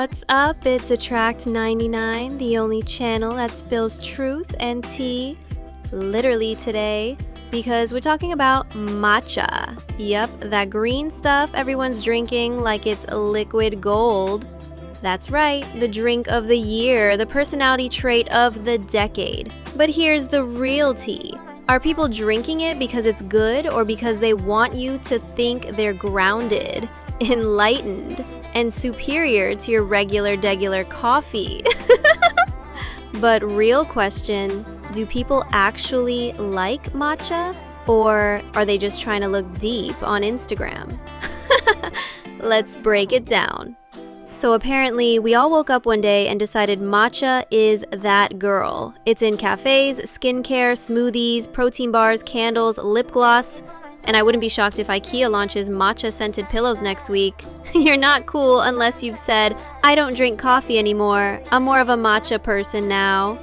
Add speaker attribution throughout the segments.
Speaker 1: What's up? It's Attract 99, the only channel that spills truth and tea literally today, because we're talking about matcha. Yep, that green stuff everyone's drinking like it's liquid gold. That's right, the drink of the year, the personality trait of the decade. But here's the real tea. Are people drinking it because it's good or because they want you to think they're grounded, enlightened, and superior to your regular coffee? But real question, do people actually like matcha? Or are they just trying to look deep on Instagram? Let's break it down. So apparently, we all woke up one day and decided matcha is that girl. It's in cafes, skincare, smoothies, protein bars, candles, lip gloss. And I wouldn't be shocked if IKEA launches matcha-scented pillows next week. You're not cool unless you've said, I don't drink coffee anymore. I'm more of a matcha person now.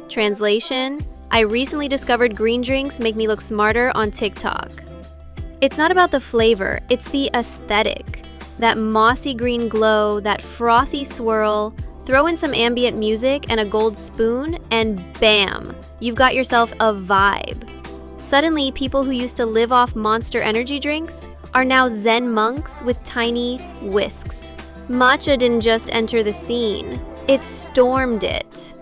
Speaker 1: Translation, I recently discovered green drinks make me look smarter on TikTok. It's not about the flavor, it's the aesthetic. That mossy green glow, that frothy swirl, throw in some ambient music and a gold spoon, and bam, you've got yourself a vibe. Suddenly, people who used to live off Monster energy drinks are now Zen monks with tiny whisks. Matcha didn't just enter the scene, it stormed it.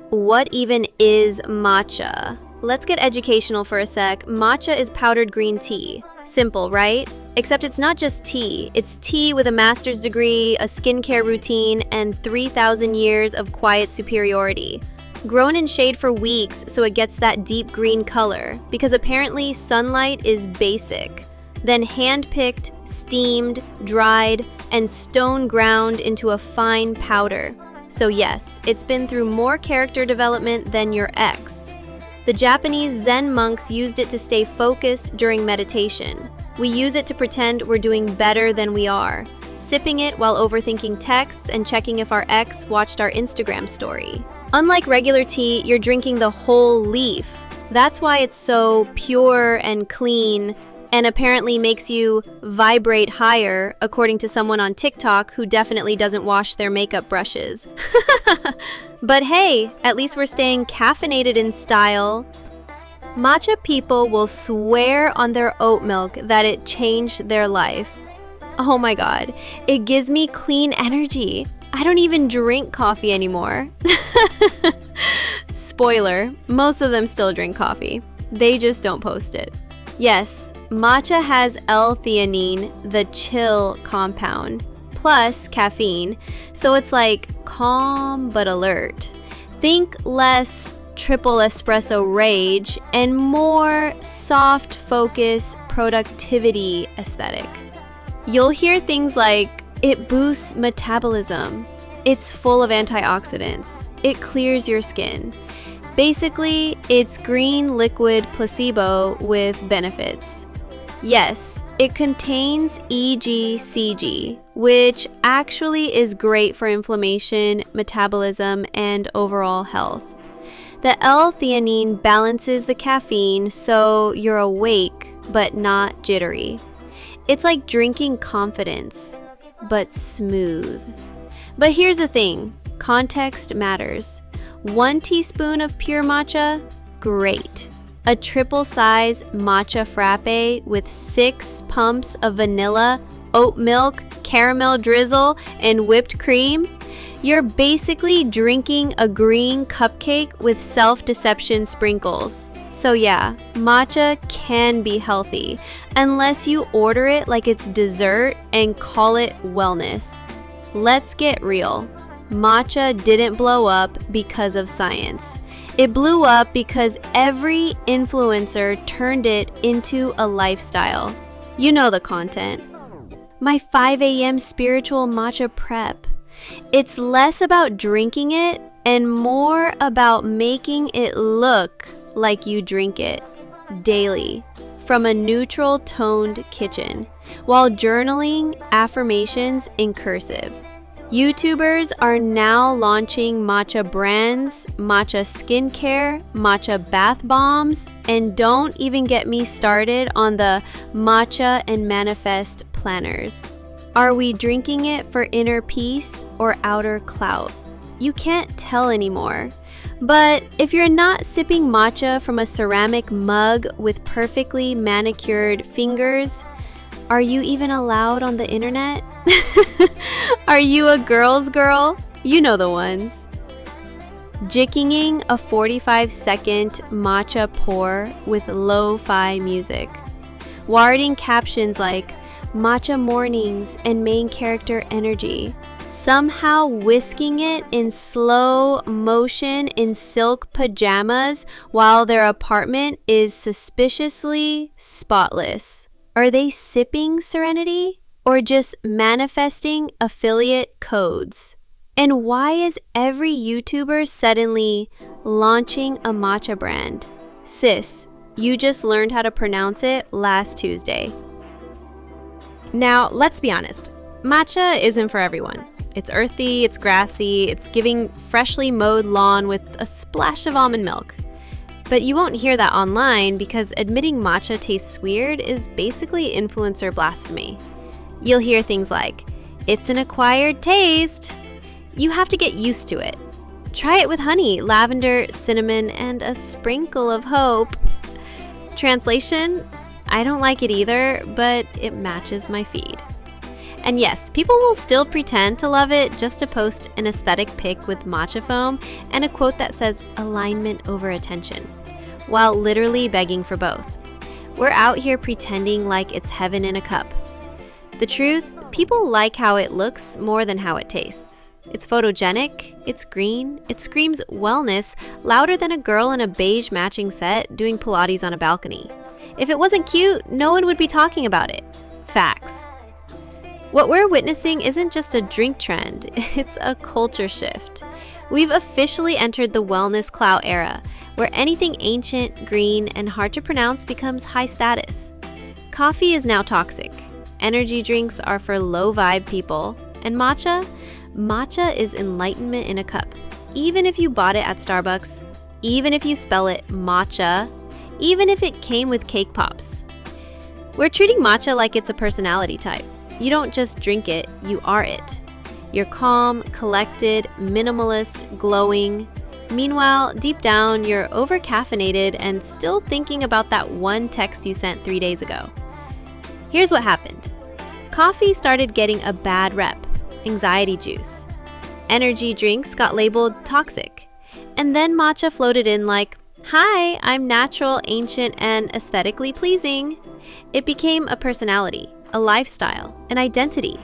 Speaker 1: What even is matcha? Let's get educational for a sec. Matcha is powdered green tea. Simple, right? Except it's not just tea. It's tea with a master's degree, a skincare routine, and 3,000 years of quiet superiority. Grown in shade for weeks so it gets that deep green color, because apparently sunlight is basic. Then hand-picked, steamed, dried, and stone ground into a fine powder. So yes, it's been through more character development than your ex. The Japanese Zen monks used it to stay focused during meditation. We use it to pretend we're doing better than we are, sipping it while overthinking texts and checking if our ex watched our Instagram story. Unlike regular tea, you're drinking the whole leaf. That's why it's so pure and clean, and apparently makes you vibrate higher, according to someone on TikTok who definitely doesn't wash their makeup brushes. But hey, at least we're staying caffeinated in style. Matcha people will swear on their oat milk that it changed their life. Oh my god, it gives me clean energy. I don't even drink coffee anymore. Spoiler, most of them still drink coffee. They just don't post it. Yes, matcha has L-theanine, the chill compound, plus caffeine, so it's like calm but alert. Think less triple espresso rage and more soft focus productivity aesthetic. You'll hear things like, it boosts metabolism, it's full of antioxidants, it clears your skin. Basically, it's green liquid placebo with benefits. Yes, it contains EGCG, which actually is great for inflammation, metabolism, and overall health. The L-theanine balances the caffeine so you're awake but not jittery. It's like drinking confidence, but smooth. But here's the thing, context matters. 1 teaspoon of pure matcha, great. A triple-size matcha frappe with 6 pumps of vanilla, oat milk, caramel drizzle, and whipped cream? You're basically drinking a green cupcake with self-deception sprinkles. So yeah, matcha can be healthy, unless you order it like it's dessert and call it wellness. Let's get real. Matcha didn't blow up because of science. It blew up because every influencer turned it into a lifestyle. You know the content. My 5 a.m. spiritual matcha prep. It's less about drinking it and more about making it look like you drink it daily from a neutral toned kitchen while journaling affirmations in cursive. YouTubers are now launching matcha brands, matcha skincare, matcha bath bombs, and don't even get me started on the matcha and manifest planners. Are we drinking it for inner peace or outer clout? You can't tell anymore. But if you're not sipping matcha from a ceramic mug with perfectly manicured fingers, are you even allowed on the internet? Are you a girl's girl? You know the ones. Jickinging a 45-second matcha pour with lo-fi music. Wording captions like matcha mornings and main character energy. Somehow whisking it in slow motion in silk pajamas while their apartment is suspiciously spotless. Are they sipping serenity or just manifesting affiliate codes? And why is every YouTuber suddenly launching a matcha brand? Sis, you just learned how to pronounce it last Tuesday. Now, let's be honest. Matcha isn't for everyone. It's earthy, it's grassy, it's giving freshly mowed lawn with a splash of almond milk. But you won't hear that online because admitting matcha tastes weird is basically influencer blasphemy. You'll hear things like, "It's an acquired taste." You have to get used to it. Try it with honey, lavender, cinnamon, and a sprinkle of hope. Translation? I don't like it either, but it matches my feed. And yes, people will still pretend to love it just to post an aesthetic pic with matcha foam and a quote that says alignment over attention, while literally begging for both. We're out here pretending like it's heaven in a cup. The truth, people like how it looks more than how it tastes. It's photogenic, it's green, it screams wellness louder than a girl in a beige matching set doing Pilates on a balcony. If it wasn't cute, no one would be talking about it. Facts. What we're witnessing isn't just a drink trend, it's a culture shift. We've officially entered the wellness clout era, where anything ancient, green, and hard to pronounce becomes high status. Coffee is now toxic. Energy drinks are for low-vibe people. And matcha? Matcha is enlightenment in a cup. Even if you bought it at Starbucks, even if you spell it matcha, even if it came with cake pops. We're treating matcha like it's a personality type. You don't just drink it, you are it. You're calm, collected, minimalist, glowing. Meanwhile, deep down, you're over-caffeinated and still thinking about that one text you sent 3 days ago. Here's what happened. Coffee started getting a bad rep, anxiety juice. Energy drinks got labeled toxic. And then matcha floated in like, "Hi, I'm natural, ancient, and aesthetically pleasing." It became a personality, a lifestyle, an identity.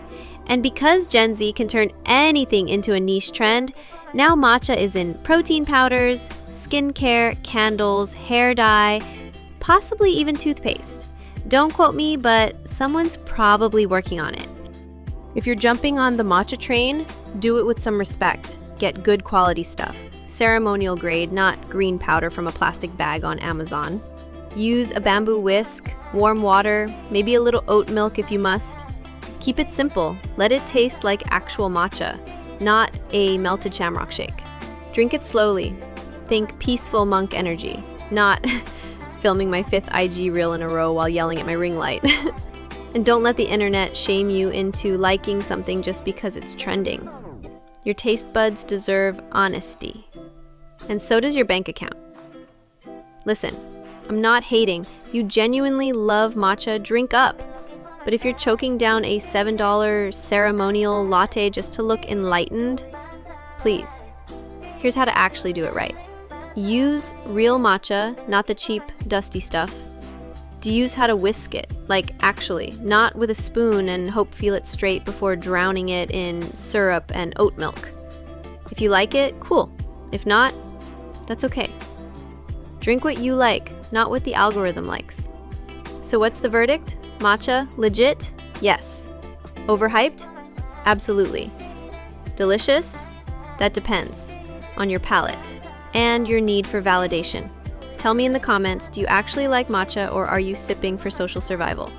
Speaker 1: And because Gen Z can turn anything into a niche trend, now matcha is in protein powders, skincare, candles, hair dye, possibly even toothpaste. Don't quote me, but someone's probably working on it. If you're jumping on the matcha train, do it with some respect. Get good quality stuff. Ceremonial grade, not green powder from a plastic bag on Amazon. Use a bamboo whisk, warm water, maybe a little oat milk if you must. Keep it simple. Let it taste like actual matcha, not a melted shamrock shake. Drink it slowly. Think peaceful monk energy, not filming my 5th IG reel in a row while yelling at my ring light. And don't let the internet shame you into liking something just because it's trending. Your taste buds deserve honesty. And so does your bank account. Listen, I'm not hating. If you genuinely love matcha, drink up. But if you're choking down a $7 ceremonial latte just to look enlightened, please, here's how to actually do it right. Use real matcha, not the cheap, dusty stuff. Use how to whisk it, like actually, not with a spoon and hope feel it straight before drowning it in syrup and oat milk. If you like it, cool. If not, that's okay. Drink what you like, not what the algorithm likes. So what's the verdict? Matcha, legit? Yes. Overhyped? Absolutely. Delicious? That depends on your palate and your need for validation. Tell me in the comments, do you actually like matcha or are you sipping for social survival?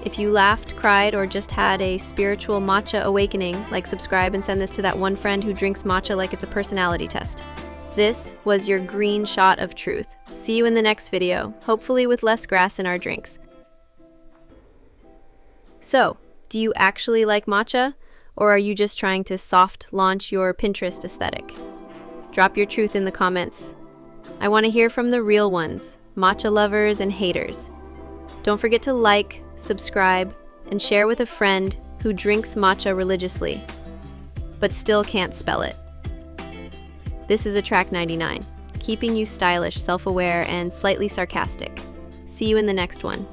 Speaker 1: If you laughed, cried, or just had a spiritual matcha awakening, like, subscribe, and send this to that one friend who drinks matcha like it's a personality test. This was your green shot of truth. See you in the next video, hopefully with less grass in our drinks. So, Do you actually like matcha? Or are you just trying to soft launch your Pinterest aesthetic? Drop your truth in the comments. I want to hear from the real ones, matcha lovers and haters. Don't forget to like, subscribe, and share with a friend who drinks matcha religiously, but still can't spell it. This is Attract 99, keeping you stylish, self-aware, and slightly sarcastic. See you in the next one.